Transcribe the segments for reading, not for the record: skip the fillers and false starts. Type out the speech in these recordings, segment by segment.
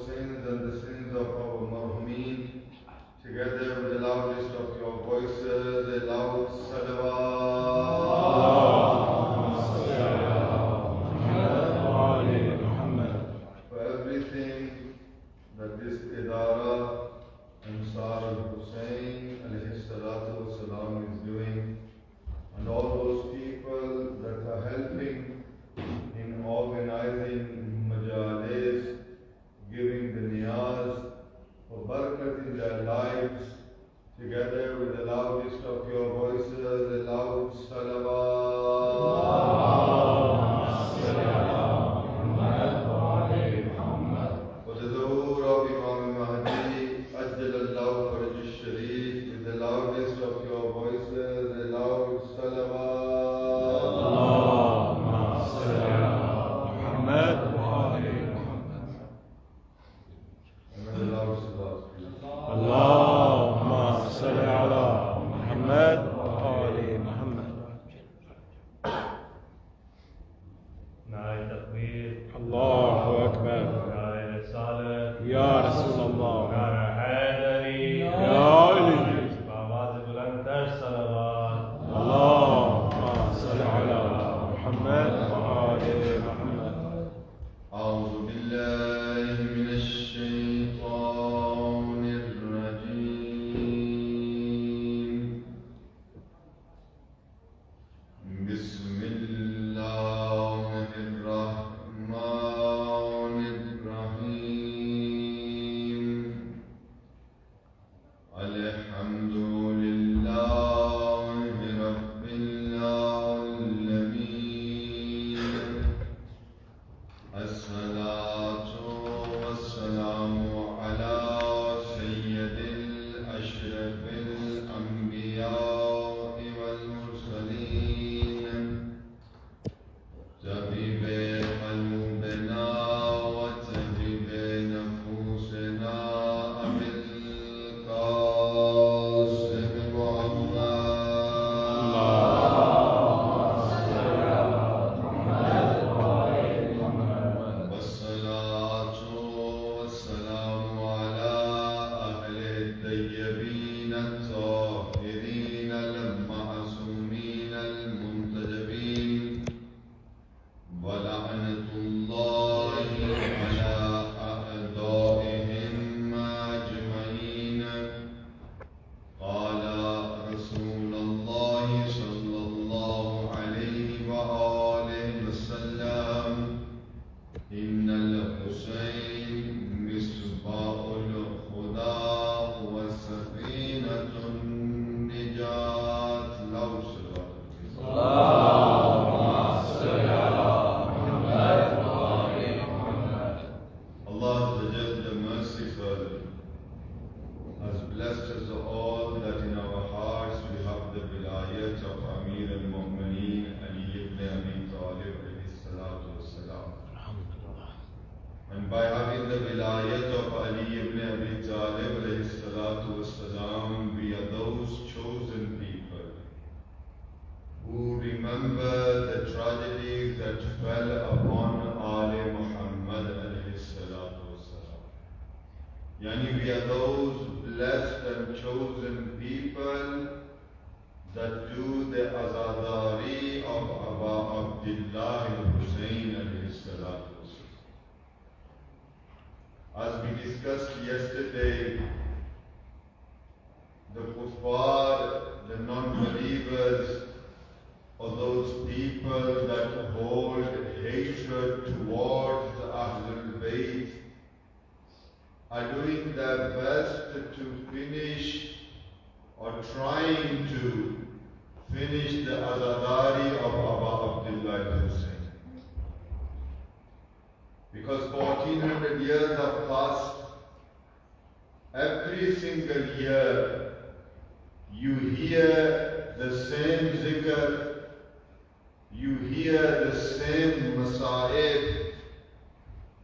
sins and the sins of our marhumeen. Together with the loudest of your voices, a loud salawat. For everything that this Idarah Ansarul Hussain alayhi salatu wassalam is doing, and all those people that are helping in organizing majalis, giving the niyaz for barakat in their lives, together with the loudest of your voices, a loud salawat. For the zuhur of Imam Mahdi, Ajjalallahu Faraj al-Sharif, with the loudest of your voices, a loud salawat. Allahumma salli ala Muhammad wa ali Muhammad. Na'i Takbir, Allahu Akbar. Na'i Risalat, Ya Rasulullah. Na'i Haidari, Ya Ali. Bawaz Bulantar Salawat. Allahumma salli ala Muhammad wa ali Muhammad. A'udhu billahi minash shaitanir rajim. Bismillahirrahmanirrahim. Alhamdulillahi rabbil alamin. As-salatu was-salamu ala sayyidil ashrafil anbiya'i wal mursaleen. Tabibe qalbina wa tabibe nufusina abil qasim والصلاة والسلام على أهل الطيبين الطاهرين المعصومين المنتجبين ولعنة الله على أعدائهم أجمعين. قال رسول الله صلى الله عليه وآله وسلم: إن الحسين مصباح الهدى وسفينة النجاة. لو Allah the merciful has blessed us all that in our hearts we have the vilayat of Amir al-Mu'mineen Ali ibn Abi Talib alayhi salatu wassalam. And by having the vilayat of Ali ibn Abi Talib alayhi salatu wassalam, we are those chosen people who remember the tragedies that fell upon Ali Muhammad alayhi salatu wassalam. Yani we are those blessed and chosen people that do the azadari of Aba Abdullah Hussain alayhi salatu wassalam. As we discussed yesterday, the kuffar, the non-believers, or those people that hold hatred towards the Ahlul Bayt, are doing their best to finish or trying to finish the azadari of Aba Abdullah Hussain. Because 1400 years have passed, every single year you hear the same zikr, you hear the same masa'ib,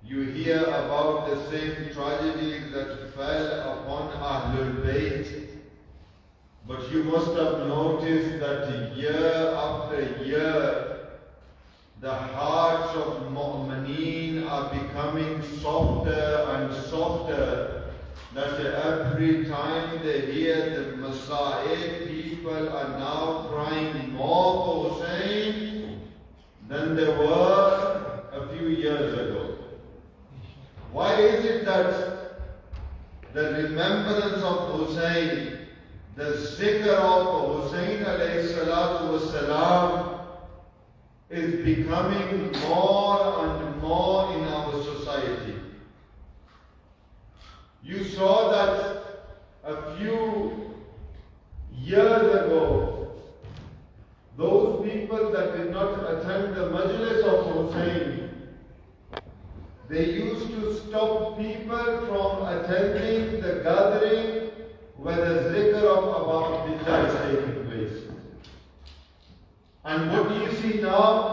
you hear about the same tragedies that fell upon Ahlul Bayt. But you must have noticed that year after year, the hearts of mu'mineen are becoming softer and softer, that every time they hear the Masa'ib, people are now crying more for Hussein than they were a few years ago. Why is it that the remembrance of Hussein, the zikr of Hussein alayhi salatu wasalam, is becoming more and more in our society? You saw that a few years ago, those people that did not attend the Majlis of Hussein, they used to stop people from attending the gathering where the zikr of Abba Abdullah is taking place. And what do you see now?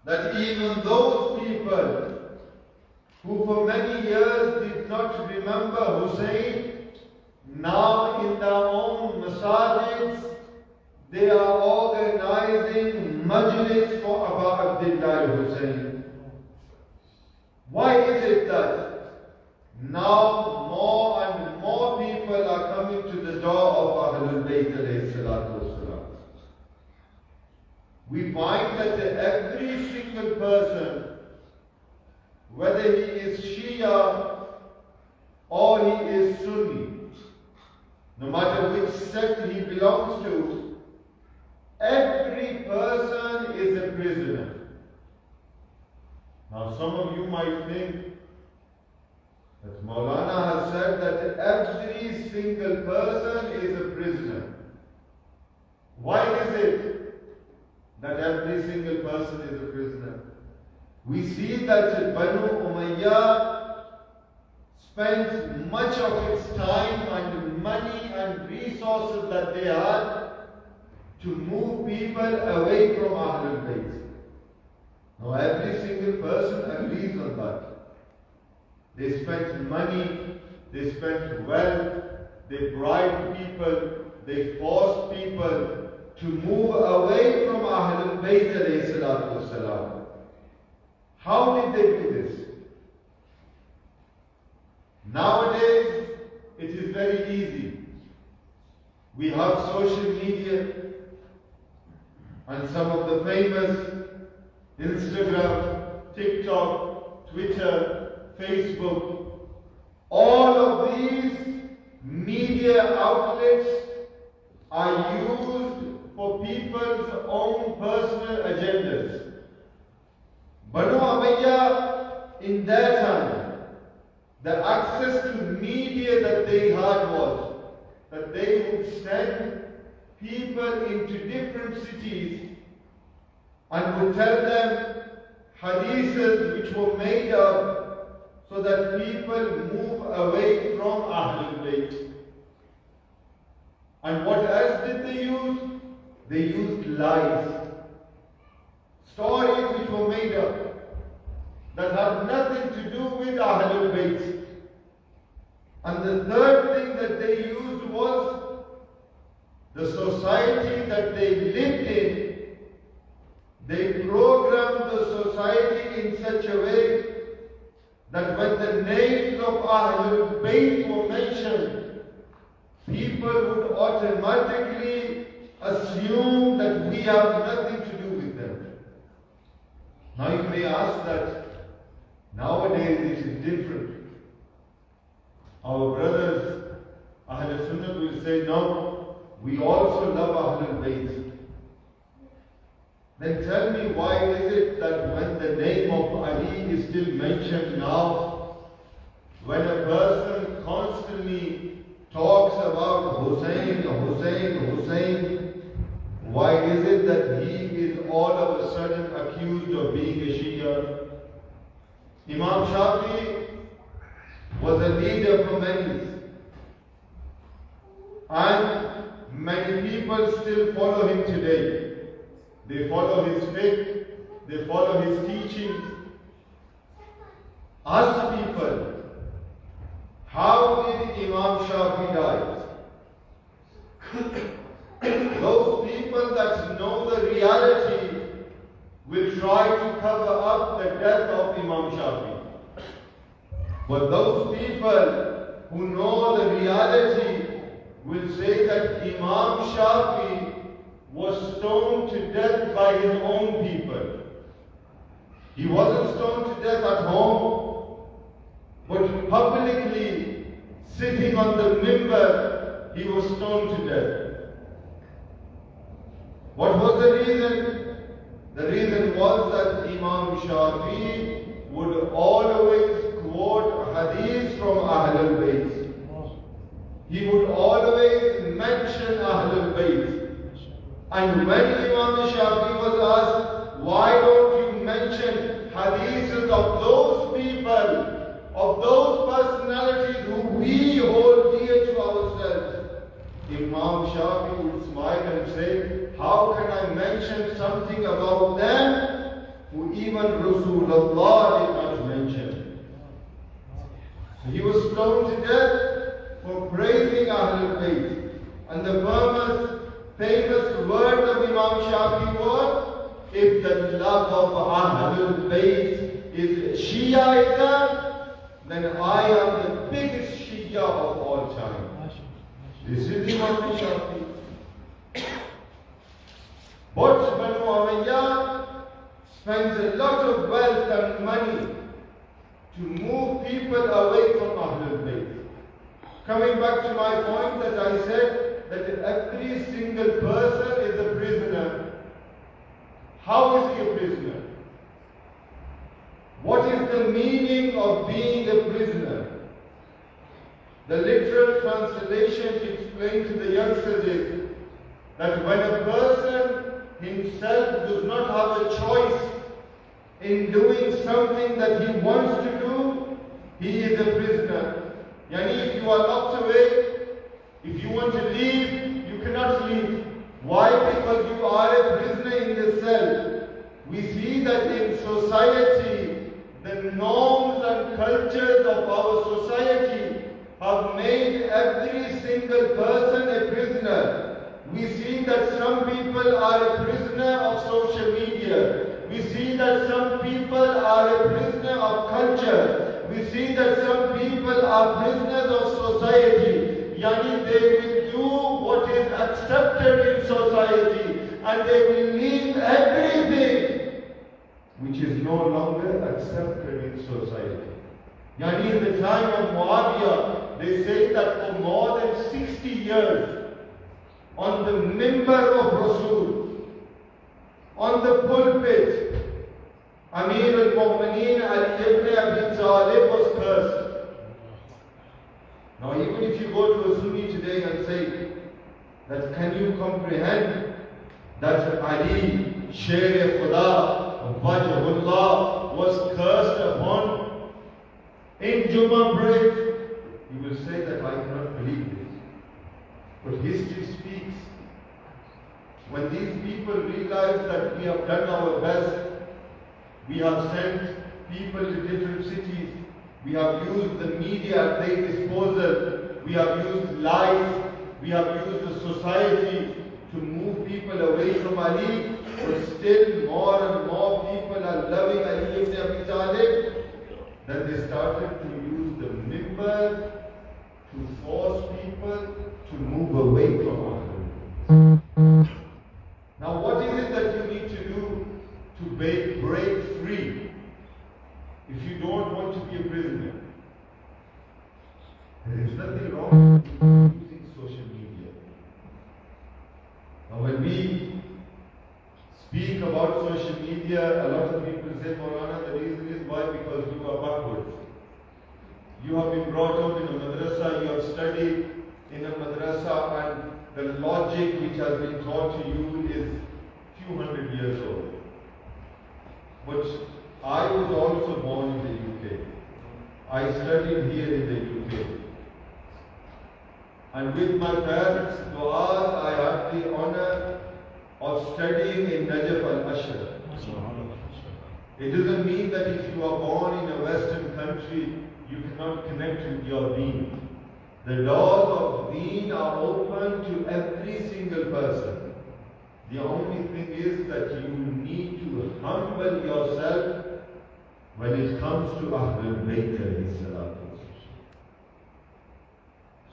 That even those people who for many years did not remember Hussein, now in their own masajids, they are organizing majlis for Abba Abdullah Hussain. Why is it that now more and more people are coming to the door of Ahlul Bayt alayhi salatu wasalam? We find that every single person, whether he is Shia or he is Sunni, no matter which sect he belongs to, every person is a prisoner. Now some of you might think that Molana has said that every single person is a prisoner. Why is it that every single person is a prisoner? We see that Banu Umayyah spent much of its time and money and resources that they had to move people away from Ahlul Bayt. Now every single person agrees on that. They spent money, they spent wealth, they bribed people, they forced people to move away from Ahlul Bayt alayhi salatu wasalam. How did they do this? Nowadays, it is very easy. We have social media and some of the famous Instagram, TikTok, Twitter, Facebook, all of these media outlets are used for people's own personal agendas. Banu Umayyah, in their time, the access to media that they had was that they would send people into different cities and would tell them hadiths which were made up so that people move away from Ahlul Bayt. And what else did they use? They used lies. Stories which were made up that had nothing to do with Ahlul Bayt. And the third thing that they used was the society that they lived in. They programmed the society in such a way that when the names of Ahlul Bayt were mentioned, people would automatically assume that we have nothing to do with them. Now you may ask that nowadays it is different. Our brothers, Ahlul Sunnah, will say, no, we also love Ahlul Bayt. Then tell me, why is it that when the name of Ali is still mentioned now, when a person constantly talks about Hussein, Hussein, Hussein, why is it that he is all of a sudden accused of being a Shia? Imam Shafi was a leader for many, and many people still follow him today. They follow his faith, they follow his teachings. Ask people, how did Imam Shafi die? Those people that know the reality, will try to cover up the death of Imam Shafi. But those people who know the reality will say that Imam Shafi was stoned to death by his own people. He wasn't stoned to death at home, but publicly, sitting on the mimbar, he was stoned to death. What was the reason? The reason was that Imam Shafi would always quote hadith from Ahlul Bayt. He would always mention Ahlul Bayt. And when Imam Shafi was asked, why don't you mention hadiths of those people, of those personalities who we hold dear to ourselves? Imam Shafi would smile and say, how can I mention something about them who even Rasulullah did not mention? So he was stoned to death for praising Ahlul Bayt. And the famous words of Imam Shafi were, if the love of Ahlul Bayt is Shiaism, then I am the biggest Shia of all time. This is Imam Shafi. But Banu Umayyah spends a lot of wealth and money to move people away from Ahlul Bayt. Coming back to my point that I said that every single person is a prisoner. How is he a prisoner? What is the meaning of being a prisoner? The literal translation to explain to the youngsters is that when a person himself does not have a choice in doing something that he wants to do, he is a prisoner. Yani, if you are locked away, if you want to leave, you cannot leave. Why? Because you are a prisoner in the cell. We see that in society, the norms and cultures of our society have made every single person a prisoner. We see that some people are a prisoner of social media. We see that some people are a prisoner of culture. We see that some people are prisoners of society. Yani, they will do what is accepted in society and they will leave everything which is no longer accepted in society. Yani, in the time of Muawiyah, they say that for more than 60 years, on the mimbar of Rasul, on the pulpit, Amir al-Mu'mineen Ali ibn Abi Talib was cursed. Now even if you go to a Sunni today and say that can you comprehend that Ali, Sher Khuda, Wajhullah was cursed upon in Jummah break, you will say that I cannot believe this. But history speaks. When these people realize that we have done our best, we have sent people to different cities, we have used the media at their disposal, we have used lies, we have used the society to move people away from Ali, but still more and more people are loving Ali ibn Abi Talib. Then they started to use the mimbar to force people to move away from Ali. Now what is it that you need to do to break free if you don't want to be a prisoner? There is nothing wrong with using social media. Now when we speak about social media, a lot of people say, Molana, the reason is why? Because you are backwards. You have been brought up in a madrasa, you have studied in a madrasa, and the logic which has been taught to you is few hundred years old. But I was also born in the UK. I studied here in the UK. And with my parents' du'as, I had the honor of studying in Najaf al-Ashraf. It doesn't mean that if you are born in a Western country, you cannot connect with your deen. The doors of deen are open to every single person. The only thing is that you need to humble yourself when it comes to Ahlul Bayt alayhi salatu.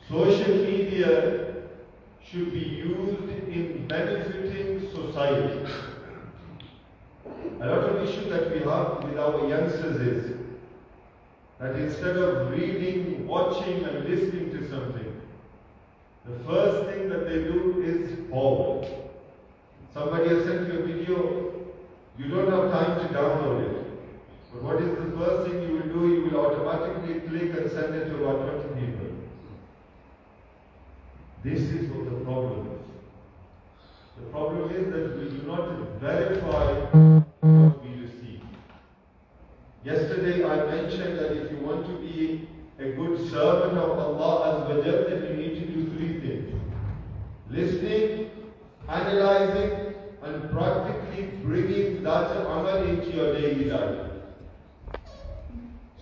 Social media should be used in benefiting society. A lot of issue that we have with our youngsters is that instead of reading, watching and listening to something, the first thing that they do is forward. Somebody has sent you a video, you don't have time to download it. But what is the first thing you will do? You will automatically click and send it to about 20 people. This is what the problem is. The problem is that we do not verify what we receive. Yesterday I mentioned that if you want to be a good servant of Allah Azza wa Jal, then you need to do three things. Listening, analyzing, and practically bringing that amal into your daily life.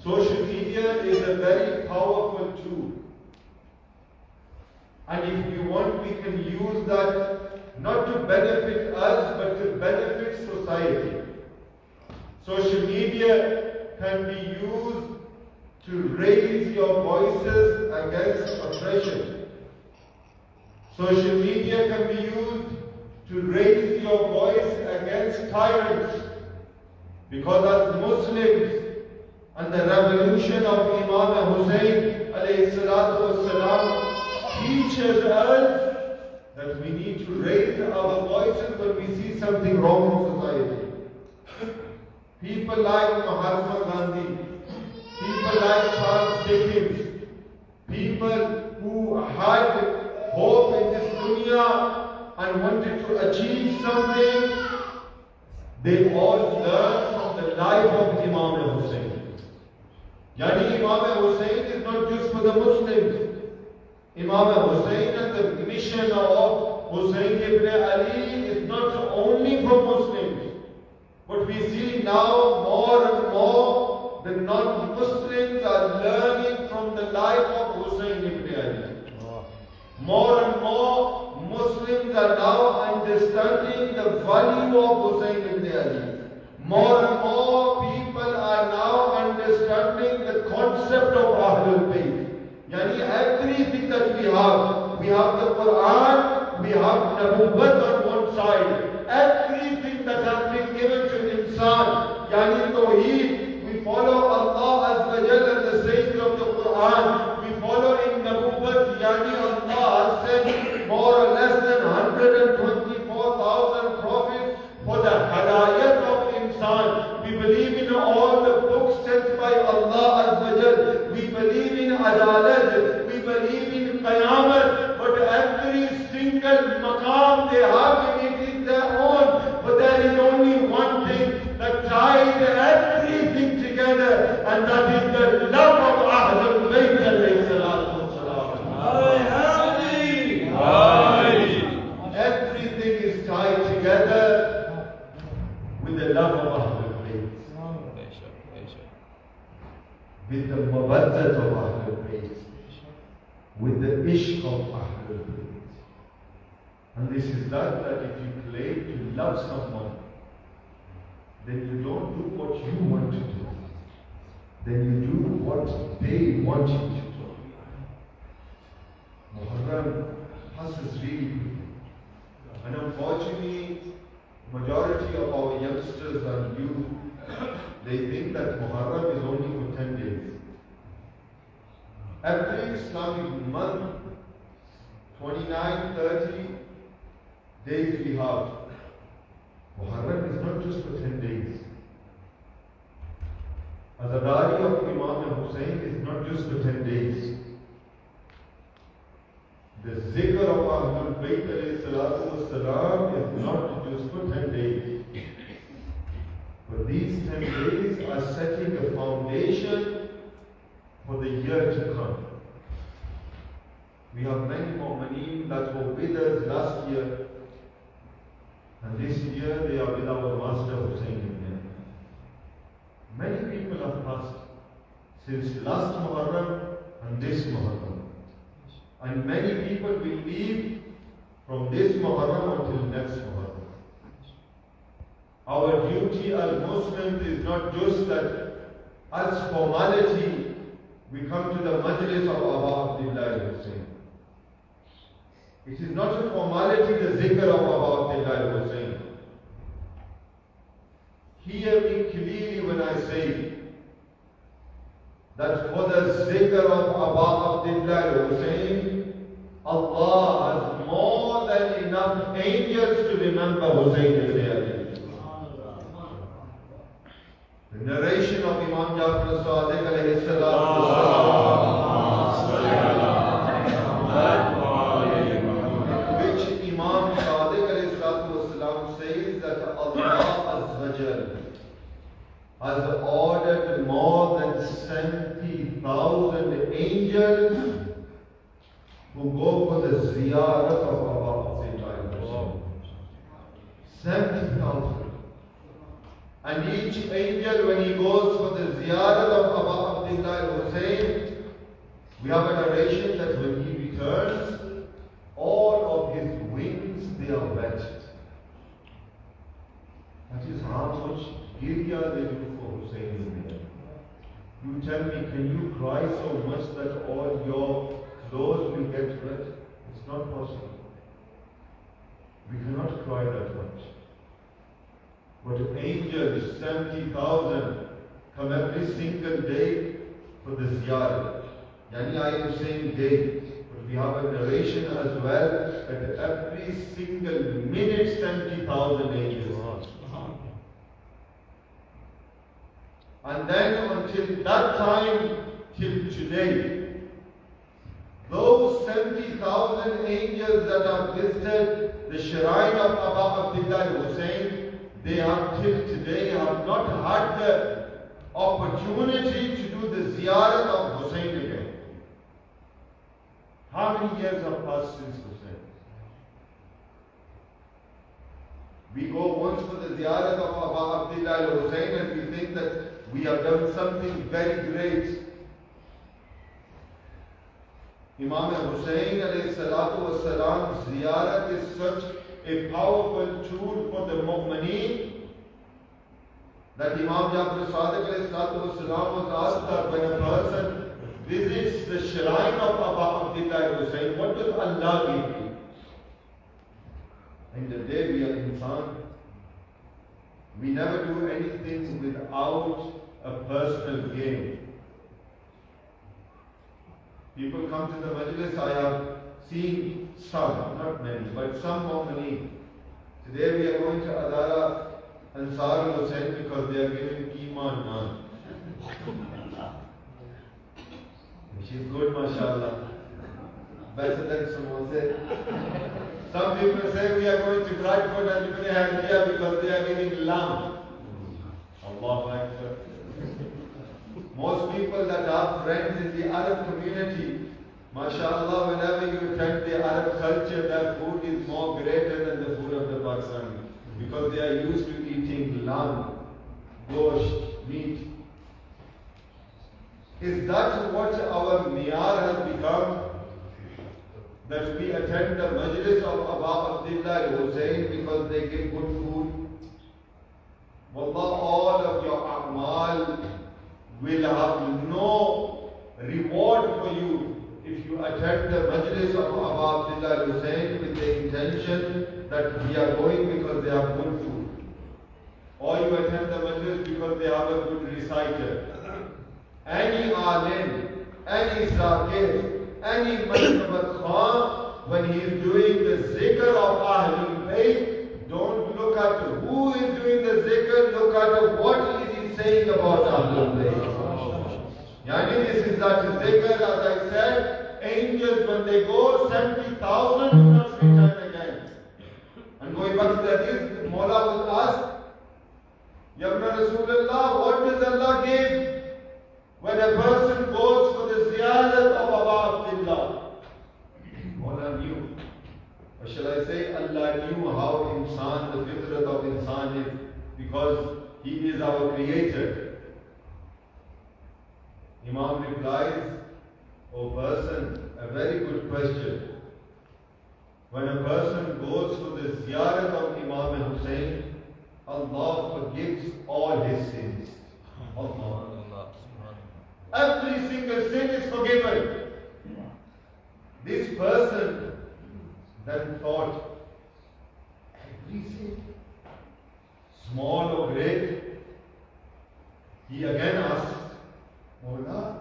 Social media is a very powerful tool. And if we want, we can use that not to benefit us, but to benefit society. Social media can be used to raise your voices against oppression. Social media can be used to raise your voice against tyrants. Because as Muslims, and the revolution of Imam Hussain alayhi salatu wassalam teaches us that we need to raise our voices when we see something wrong in society. People like Mahatma Gandhi, people like Charles Dickens, people who had hope in this dunya and wanted to achieve something, they all learned from the life of Imam Hussain. Yani Imam Hussain is not just for the Muslims. Imam Hussain and the mission of Hussain ibn Ali is not only for Muslims. But we see now more and more the non-Muslims are learning from the life of Hussain ibn Ali. More and more Muslims are now understanding the value of Hussain ibn Ali. More and more people are now understanding the concept of Ahlul Bayt. Yani everything that we have the Quran, we have Nabuwwat on one side. Everything that has been given to insan, yani Tawheed, we follow Allah Azza wa Jalla and the sayings of the Quran. We follow in Nabuwwat, yani Allah has sent more or less than 124,000 prophets for the Hadayat of insan. We believe in all the books sent by Allah Azza wa Jal. We believe in Adalat. We believe in Qayamat. But every single maqam they have, it is their own. But there is only one thing that ties everything together, and that is the love of Ahlul Bayt alayhi salatu wassalam. Everything is tied together with the love of Ahlul Bayt. With the mawaddat of Ahlul Bayt. With the ishq of Ahlul Bayt. And this is that if you claim to love someone, then you don't do what you want to do. Then you do what they want you to do. Muharram passes really quickly. And unfortunately, majority of our youngsters and youth, they think that Muharram is only for 10 days. Every Islamic month, 29, 30 days we have. Muharram is not just for 10 days. Azadari of Imam Hussain is not just for 10 days. The zikr of Ahlul Bayt alayhi salatu wassalam is not just for 10 days. But these 10 days are setting a foundation for the year to come. We have many mu'mineen that were with us last year, and this year they are with our Master Hussain ibn Ali. Many people have passed since last Muharram and this Muharram. And many people will leave from this Muharram until next Muharram. Our duty as Muslims is not just that as formality we come to the Majlis of Abu Ibrar Hussain. It is not a formality, the zikr of Abu Ibrar Hussain. Hear me clearly when I say that for the zikr of Abu Ibrar Hussain, Allah has more than enough angels to remember Hussain ibn Ali. The narration of Imam Jafar Sadiq alayhi salatu which Imam Sadiq alayhi salatu says that Allah Azza wa Jal has ordered more than 70,000 angels who go for the ziyarat of Abu Ibrar. 70,000. And each angel, when he goes for the ziyarat of Abu Ibrar Hussain, we have a narration that when he returns, all of his wings, they are wet. That is how much girya they do for Hussain in the end. You tell me, can you cry so much that all your clothes will get wet? It's not possible. We cannot cry that much. But angels, 70,000, come every single day for the ziyarat. Yani I am saying day, but we have a narration as well that every single minute 70,000 angels. And then until that time, till today, those 70,000 angels that have visited the shrine of Abu Ibrar Hussain, they have till today have not had the opportunity to do the ziyarat of Hussain again. How many years have passed since Hussain? We go once for the ziyarat of Abu Ibrar Hussain and we think that we have done something very great. Imam Hussain alayhi salatu was salam ziyarat is such a powerful tool for the mu'mineen that Imam Jafar Sadiq alayhi salatu was salam was asked that when a person visits the shrine of Abu Ibrar Hussain, what does Allah give you? In the day we are insan. We never do anything without a personal gain. People come to the majlis, I have seen some, not many, but some mu'mineen. Today we are going to Idarah Ansarul Hussain because they are giving Iman Naan. Which is good, mashallah. Better than samosa. Some people say we are going to Bradford and Ibn Hadiya because they are giving lamb. Allahu Akbar. Most people that have friends in the Arab community, mashallah, whenever you attend the Arab culture, their food is more greater than the food of the Pakistani. Because they are used to eating lamb, gosht, meat. Is that what our miyar has become? That we attend the majlis of Abu Ibrar Hussain because they give good food? Wallah, all of your a'mal will have no reward for you if you attend the majlis of Abu Ibrar Hussain with the intention that we are going because they have good food. Or you attend the majlis because they have a good reciter. Any alim, any zakir, any Majnabat Khan, when he is doing the zikr of Ahlul Bayt, don't look at who is doing the zikr, look at what is he saying about Ahlul Bayt. Yani this is that zikr, as I said, angels when they go, 70,000 do not return again. And going back to the hadith, Mawla was asked, Yabna Rasulullah, what does Allah give when a person goes for the ziyarat of Abu Abdullah? Mawla knew. Or shall I say, Allah knew how insan, the fitrat of insan is, because He is our creator. Imam replies, O person, a very good question. When a person goes for the ziyarat of Imam Hussain, Allah forgives all his sins. Allah. Every single sin is forgiven. This person then thought, every sin, small or great, he again asked, Mawla,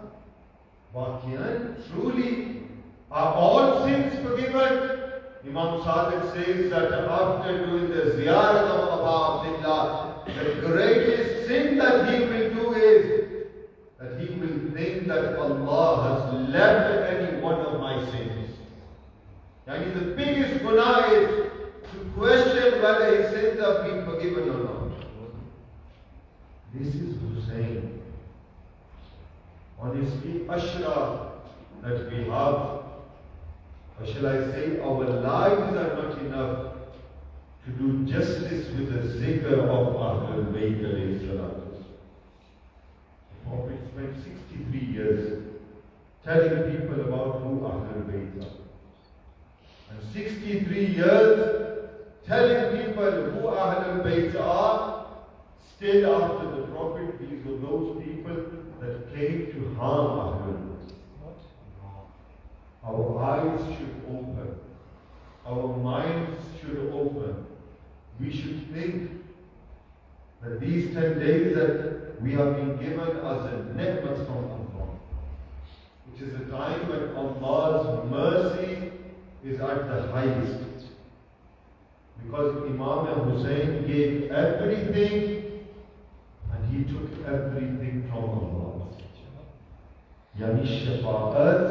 Waqian, truly, are all sins forgiven? Imam Sadiq says that after doing the ziyarat of Abu Abdullah, the greatest sin that he will do is that he will think that Allah has left any one of my sins. Yani the biggest guna is to question whether his sins have been forgiven or not. This is Hussain. Honestly, Ashra that we have, or shall I say, our lives are not enough to do justice with the zikr of Ahlul Bayt alayhi salatu. The Prophet spent 63 years telling people about who Ahlul Bayt are. And 63 years telling people who Ahlul Bayt are, still after the Prophet, these were those people that came to harm Ahlul Bayt. Our eyes should open. Our minds should open. We should think that these 10 days that we have been given as a ni'mat from Allah, which is a time when Allah's mercy is at the highest. Because Imam Hussain gave everything and he took everything from Allah. Yani shafa'at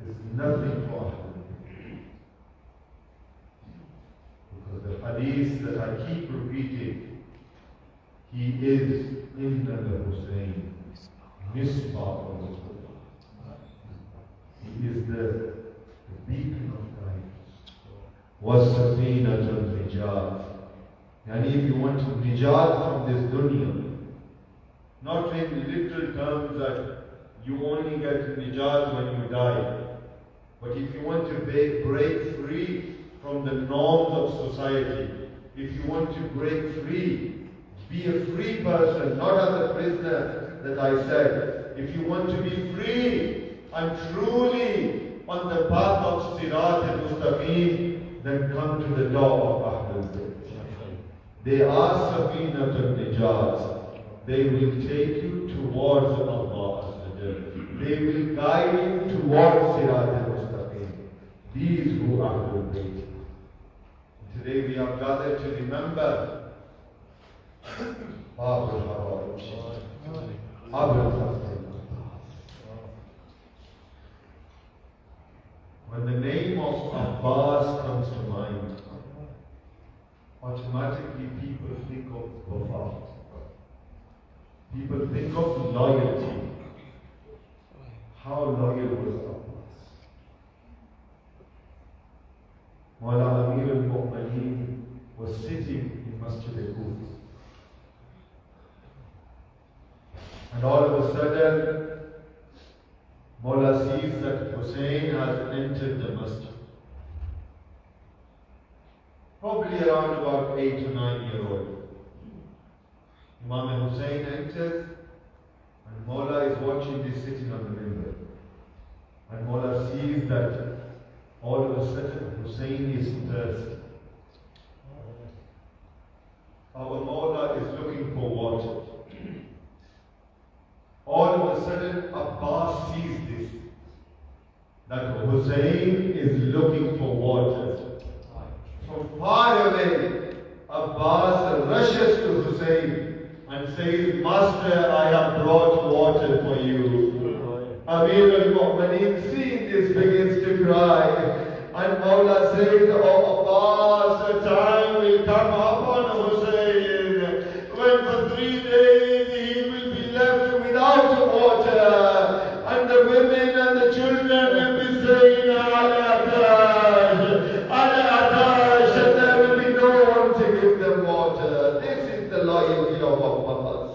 is nothing for Ahlul. Because the hadith that I keep repeating, he is Inna Hussain, Misbah al He is the beacon of guidance. Was-safinatul nijat. And if you want to nijat from this dunya, not in literal terms that you only get nijat when you die, but if you want to break free from the norms of society, if you want to break free, be a free person, not as a prisoner that I said. If you want to be free and truly on the path of Sirat al-Mustaqim, then come to the door of Ahlul Bayt. They are Safinatul Nijat. They will take you towards Allah. They will guide you towards Sirat al-Mustaqim. These who are Ahlul Bayt. Today we have gathered to remember Abul Hussain. When the name of Abbas comes to mind, automatically people think of Wafa. People think of loyalty. How loyal was Abbas? Mawla Amir al-Mu'mineen was sitting in Masjid al-Quds. And all of a sudden, Mawla sees that Hussain has entered the masjid. Probably around about 8 or 9 years old. Imam Hussain enters, and Mawla is watching this sitting on the minbar. And Mawla sees that all of a sudden Hussain is thirsty. Our Mawla is looking for water. All of a sudden Abbas sees this, that Hussain is looking for water. From far away, Abbas rushes to Hussain and says, Master, I have brought water for you. Amir al-Mu'mineen, seeing this, begins to cry. And Mawla says, Oh Abbas, a time will come upon Hussain when for 3 days he will be left without water. And the women and the children will be saying, Ala Atash, Ala Atash, and there will be no one to give them water. This is the loyalty of Abbas.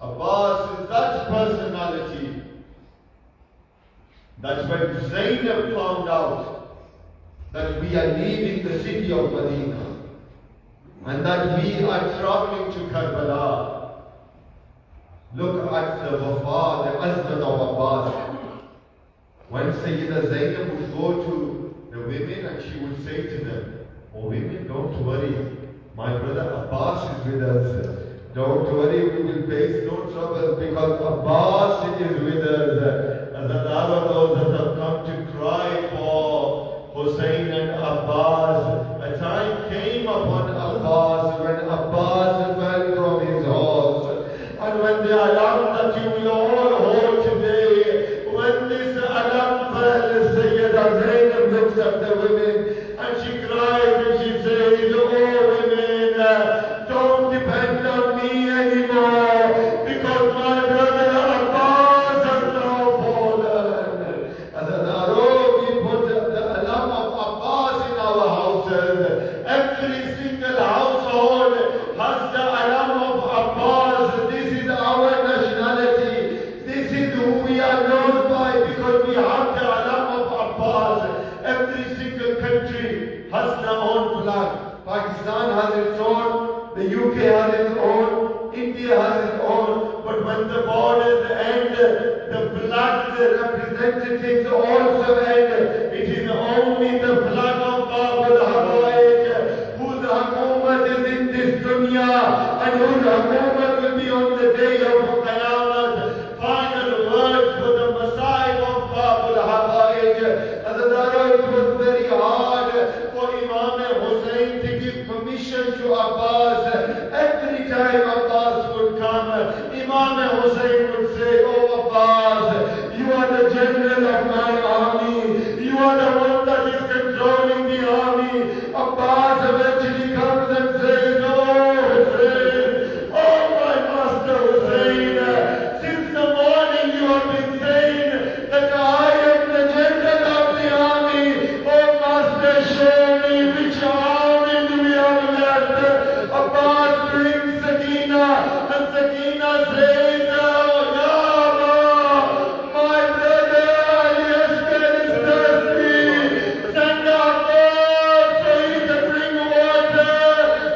Abbas is that personality that when Zainab found out that we are leaving the city of Medina, and that we are traveling to Karbala. Look at the wafa, the azmat of Abbas. When Sayyida Zainab would go to the women and she would say to them, "Oh women, don't worry, my brother Abbas is with us. Don't worry, we will face no trouble because Abbas is with us." And the those that have come to cry for Hussain and Abbas, a time came upon Abbas when Abbas fell from his horse. And when the alarm that you will all hold today, when this alarm fell, Sayyida Zainab looks at the women and she cries and she says, "Oh women, don't depend on me anymore because my brother Abbas has now fallen." And then we put the alarm of Abbas in our houses. Every single household has the alarm of Abbas. This is our nationality. This is who we are known by because we have the alarm of Abbas. Every single country has their own flag. Pakistan has its own, the UK has its own, India has its own. But when the borders end, the flag representatives also end. It is only the flag of Babul Hawaii whose hukumat is in this dunya and whose hukumat will be on the day of Qiyamah. Final words for the Messiah of Babul Hawaii. It was very hard for Imam Hussain to give permission to Abbas. Every time Abbas would come, Imam Hussain would say, "Oh Abbas, you are the general of my army. You are the one that is controlling the army." Abbas eventually comes and says, "Oh Hussain, oh my master Hussain, since the morning you have been saying that I am the general of the army. Oh master, show me which army do we have left." Abbas brings Sakina and Sakina says, "Oh Ya Allah, my brother Aliasgar is thirsty. Send Abbas so he can bring water."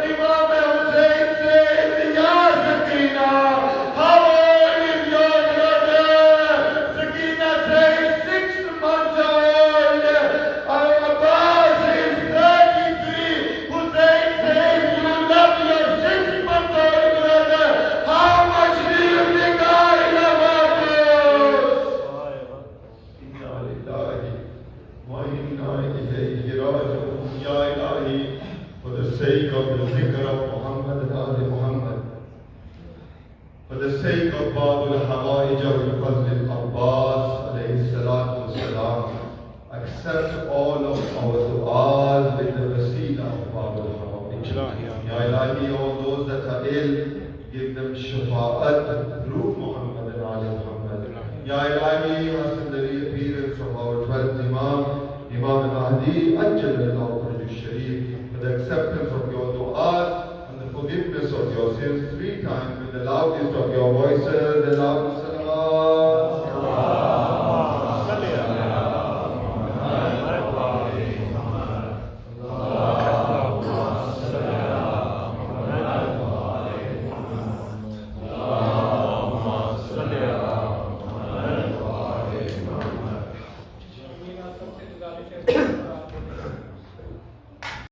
Imam Hussain says, "Ya Sakina, how old is your brother?" Sakina says, 6 months old. Abbas is 33. Hussain says, "You love your 6-month-old brother. How much do you think I love Abbas?" Inna lillahi wa inna ilayhi raji'un. Ya Ilahi, for the sake of the zikr of Muhammad and Ali Muhammad, for the sake of Babul Hawaij of Fazl Abbas alayhi salatu wasalam, accept all of our du'as with the wasila of Babul Hawaij. Ya Ilahi, all those that are ill, give them shafa'at through Muhammad and Ali Muhammad. Ya Ilahi, hasten the reappearance of our 12th Imam, Imam Mahdi, Ajjalallahu Farjuh Sharif, for the acceptance of your du'as and the forgiveness of your sins 3 times with the loudest of your voices, the loudest